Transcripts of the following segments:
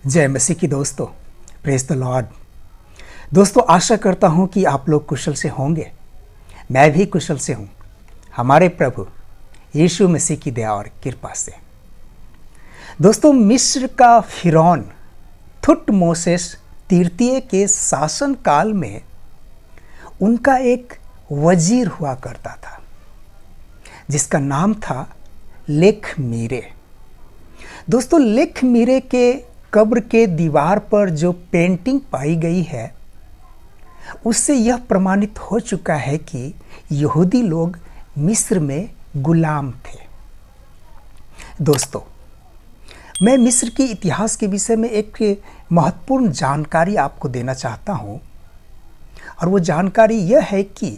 जय मसीह की दोस्तों, प्रेज द लॉर्ड। दोस्तों, आशा करता हूं कि आप लोग कुशल से होंगे। मैं भी कुशल से हूं, हमारे प्रभु यीशु मसीह की दया और कृपा से। दोस्तों, मिस्र का फिरौन थुटमोसेस तृतीय के शासन काल में उनका एक वजीर हुआ करता था जिसका नाम था लेखमीरे। दोस्तों, लेखमीरे के कब्र के दीवार पर जो पेंटिंग पाई गई है उससे यह प्रमाणित हो चुका है कि यहूदी लोग मिस्र में गुलाम थे। दोस्तों, मैं मिस्र के इतिहास के विषय में एक महत्वपूर्ण जानकारी आपको देना चाहता हूं, और वो जानकारी यह है कि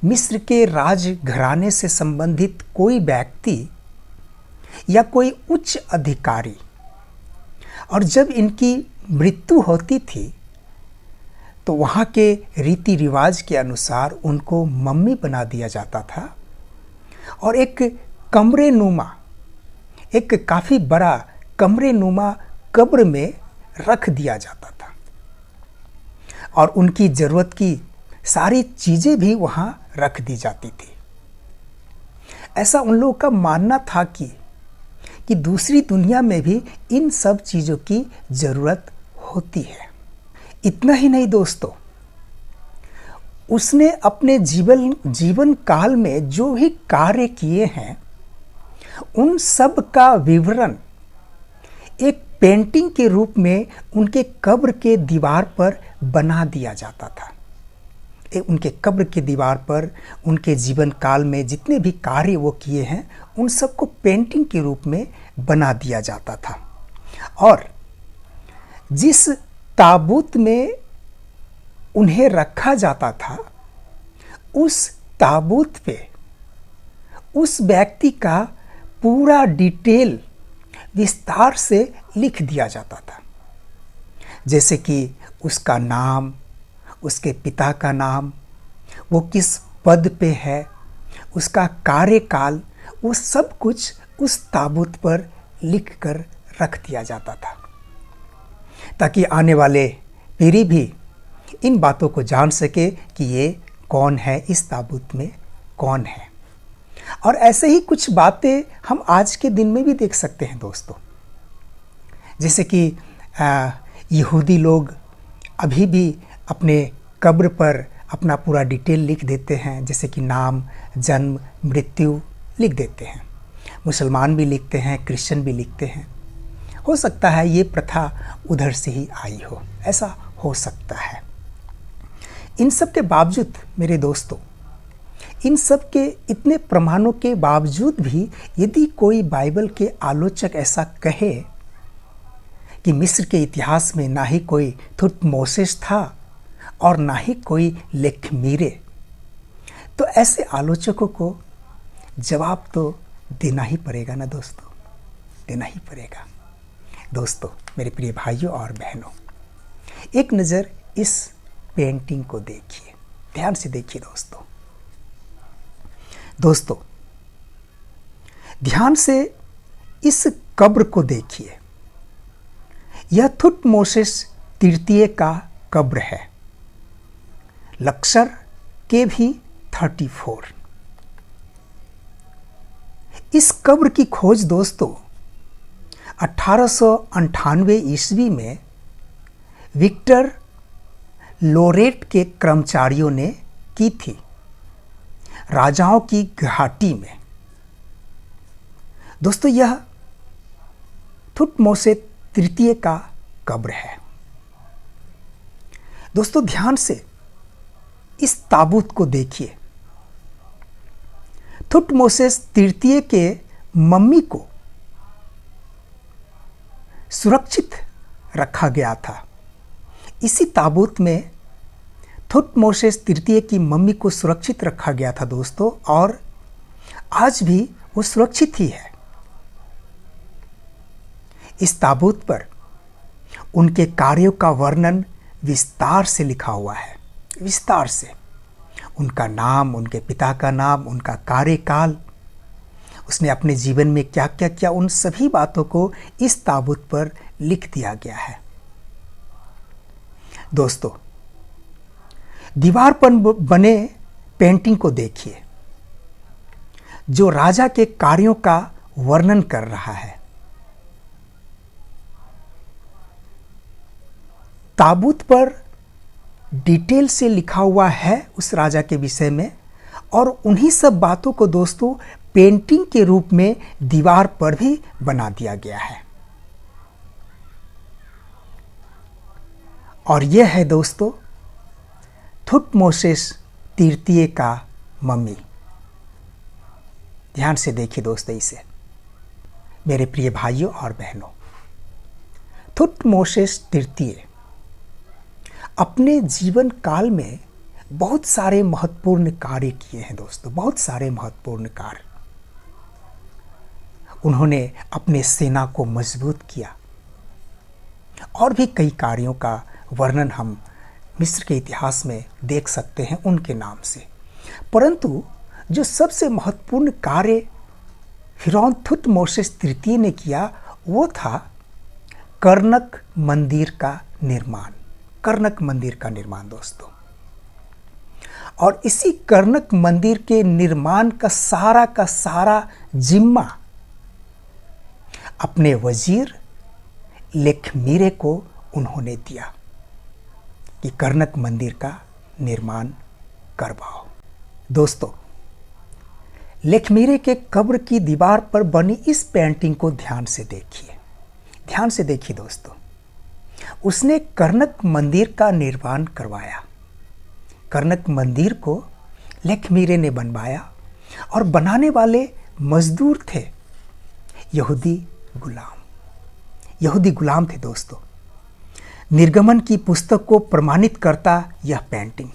मिस्र के राजघराने से संबंधित कोई व्यक्ति या कोई उच्च अधिकारी, और जब इनकी मृत्यु होती थी तो वहाँ के रीति रिवाज के अनुसार उनको मम्मी बना दिया जाता था और एक कमरे नुमा, एक काफ़ी बड़ा कमरे नुमा कब्र में रख दिया जाता था और उनकी ज़रूरत की सारी चीज़ें भी वहाँ रख दी जाती थी। ऐसा उन लोगों का मानना था कि दूसरी दुनिया में भी इन सब चीज़ों की ज़रूरत होती है। इतना ही नहीं दोस्तों, उसने अपने जीवन काल में जो भी कार्य किए हैं उन सब का विवरण एक पेंटिंग के रूप में उनके कब्र के दीवार पर बना दिया जाता था। उनके कब्र के दीवार पर उनके जीवन काल में जितने भी कार्य वो किए हैं उन सबको पेंटिंग के रूप में बना दिया जाता था। और जिस ताबूत में उन्हें रखा जाता था उस ताबूत पे उस व्यक्ति का पूरा डिटेल विस्तार से लिख दिया जाता था, जैसे कि उसका नाम, उसके पिता का नाम, वो किस पद पे है, उसका कार्यकाल, वो सब कुछ उस ताबूत पर लिख कर रख दिया जाता था ताकि आने वाले पीढ़ी भी इन बातों को जान सके कि ये कौन है, इस ताबूत में कौन है। और ऐसे ही कुछ बातें हम आज के दिन में भी देख सकते हैं दोस्तों, जैसे कि यहूदी लोग अभी भी अपने कब्र पर अपना पूरा डिटेल लिख देते हैं, जैसे कि नाम, जन्म, मृत्यु लिख देते हैं। मुसलमान भी लिखते हैं, क्रिश्चियन भी लिखते हैं। हो सकता है ये प्रथा उधर से ही आई हो, ऐसा हो सकता है। इन सब के बावजूद मेरे दोस्तों, इन सब के इतने प्रमाणों के बावजूद भी यदि कोई बाइबल के आलोचक ऐसा कहे कि मिस्र के इतिहास में ना ही कोई थुटमोसेस था और ना ही कोई लेखमीरे, तो ऐसे आलोचकों को जवाब तो देना ही पड़ेगा ना दोस्तों, देना ही पड़ेगा। दोस्तों, मेरे प्रिय भाइयों और बहनों, एक नज़र इस पेंटिंग को देखिए, ध्यान से देखिए दोस्तों, ध्यान से इस कब्र को देखिए। यह थुटमोसेस तृतीय का कब्र है, लक्षर के भी 34। इस कब्र की खोज दोस्तों 1898 ईस्वी में विक्टर लोरेट के कर्मचारियों ने की थी, राजाओं की घाटी में। दोस्तों, यह थुटमोसेस तृतीय का कब्र है। दोस्तों, ध्यान से इस ताबूत को देखिए। थुटमोसेस तृतीय के मम्मी को सुरक्षित रखा गया था। इसी ताबूत में थुटमोसेस तृतीय की मम्मी को सुरक्षित रखा गया था दोस्तों, और आज भी वो सुरक्षित ही है। इस ताबूत पर उनके कार्यों का वर्णन विस्तार से लिखा हुआ है, विस्तार से। उनका नाम, उनके पिता का नाम, उनका कार्यकाल, उसने अपने जीवन में क्या क्या किया, उन सभी बातों को इस ताबूत पर लिख दिया गया है। दोस्तों, दीवार पर बने पेंटिंग को देखिए जो राजा के कार्यों का वर्णन कर रहा है। ताबूत पर डिटेल से लिखा हुआ है उस राजा के विषय में, और उन्हीं सब बातों को दोस्तों पेंटिंग के रूप में दीवार पर भी बना दिया गया है। और यह है दोस्तों थुटमोसेस तृतीय का मम्मी। ध्यान से देखिए दोस्तों इसे, मेरे प्रिय भाइयों और बहनों। थुटमोसेस तृतीय अपने जीवन काल में बहुत सारे महत्वपूर्ण कार्य किए हैं दोस्तों, बहुत सारे महत्वपूर्ण कार्य। उन्होंने अपने सेना को मजबूत किया, और भी कई कार्यों का वर्णन हम मिस्र के इतिहास में देख सकते हैं उनके नाम से। परंतु जो सबसे महत्वपूर्ण कार्य फिरौन थुटमोसेस तृतीय ने किया वो था कर्नक मंदिर का निर्माण। कर्नक मंदिर का निर्माण दोस्तों, और इसी कर्नक मंदिर के निर्माण का सारा जिम्मा अपने वजीर लेखमीरे को उन्होंने दिया कि कर्नक मंदिर का निर्माण करवाओ। दोस्तों, लेखमीरे के कब्र की दीवार पर बनी इस पेंटिंग को ध्यान से देखिए, ध्यान से देखिए दोस्तों। उसने कर्नक मंदिर का निर्माण करवाया। कर्नक मंदिर को लेखमीरे ने बनवाया, और बनाने वाले मजदूर थे यहूदी गुलाम। यहूदी गुलाम थे दोस्तों। निर्गमन की पुस्तक को प्रमाणित करता यह पेंटिंग।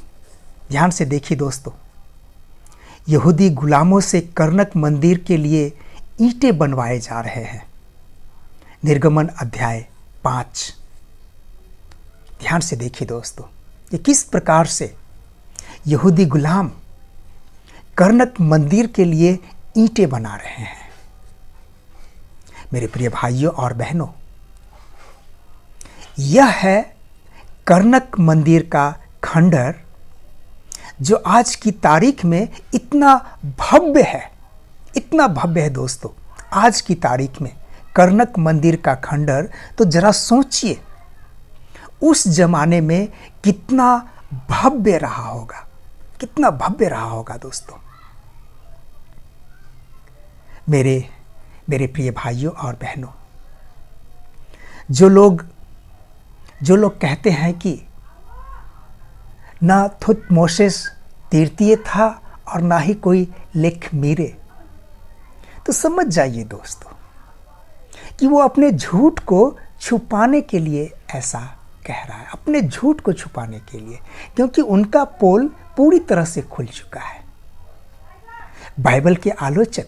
ध्यान से देखिए दोस्तों, यहूदी गुलामों से कर्नक मंदिर के लिए ईंटें बनवाए जा रहे हैं। निर्गमन अध्याय 5। ध्यान से देखिए दोस्तों, ये किस प्रकार से यहूदी गुलाम कर्नक मंदिर के लिए ईंटें बना रहे हैं। मेरे प्रिय भाइयों और बहनों, यह है कर्नक मंदिर का खंडर जो आज की तारीख में इतना भव्य है, इतना भव्य है दोस्तों। आज की तारीख में कर्नक मंदिर का खंडर, तो जरा सोचिए उस जमाने में कितना भव्य रहा होगा, कितना भव्य रहा होगा दोस्तों। मेरे प्रिय भाइयों और बहनों, जो लोग कहते हैं कि ना थुटमोसेस तृतीय था और ना ही कोई लेखमीरे, तो समझ जाइए दोस्तों कि वो अपने झूठ को छुपाने के लिए ऐसा कह रहा है, अपने झूठ को छुपाने के लिए, क्योंकि उनका पोल पूरी तरह से खुल चुका है। बाइबल के आलोचक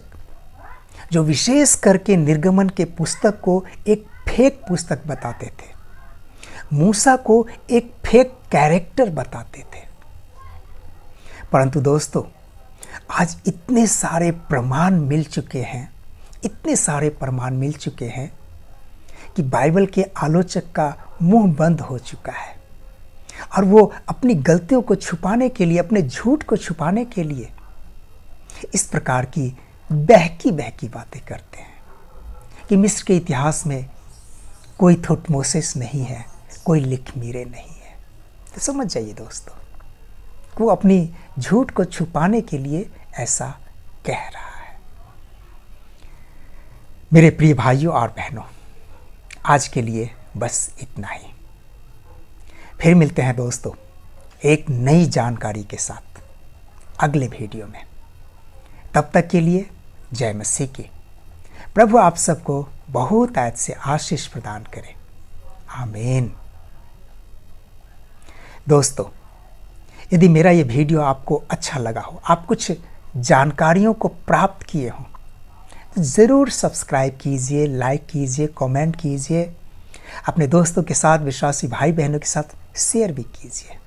जो विशेष करके निर्गमन के पुस्तक को एक फेक पुस्तक बताते थे, मूसा को एक फेक कैरेक्टर बताते थे, परंतु दोस्तों आज इतने सारे प्रमाण मिल चुके हैं, इतने सारे प्रमाण मिल चुके हैं कि बाइबल के आलोचक का मुंह बंद हो चुका है, और वो अपनी गलतियों को छुपाने के लिए, अपने झूठ को छुपाने के लिए इस प्रकार की बहकी बातें करते हैं कि मिस्र के इतिहास में कोई थुटमोसेस नहीं है, कोई लेखमीरे नहीं है। तो समझ जाइए दोस्तों, वो अपनी झूठ को छुपाने के लिए ऐसा कह रहा है। मेरे प्रिय भाइयों और बहनों, आज के लिए बस इतना ही। फिर मिलते हैं दोस्तों एक नई जानकारी के साथ अगले वीडियो में। तब तक के लिए जय मसीह की। प्रभु आप सबको बहुत आयत से आशीष प्रदान करे। आमीन। दोस्तों, यदि मेरा ये वीडियो आपको अच्छा लगा हो, आप कुछ जानकारियों को प्राप्त किए हों, तो ज़रूर सब्सक्राइब कीजिए, लाइक कीजिए, कमेंट कीजिए, अपने दोस्तों के साथ, विश्वासी भाई बहनों के साथ शेयर भी कीजिए।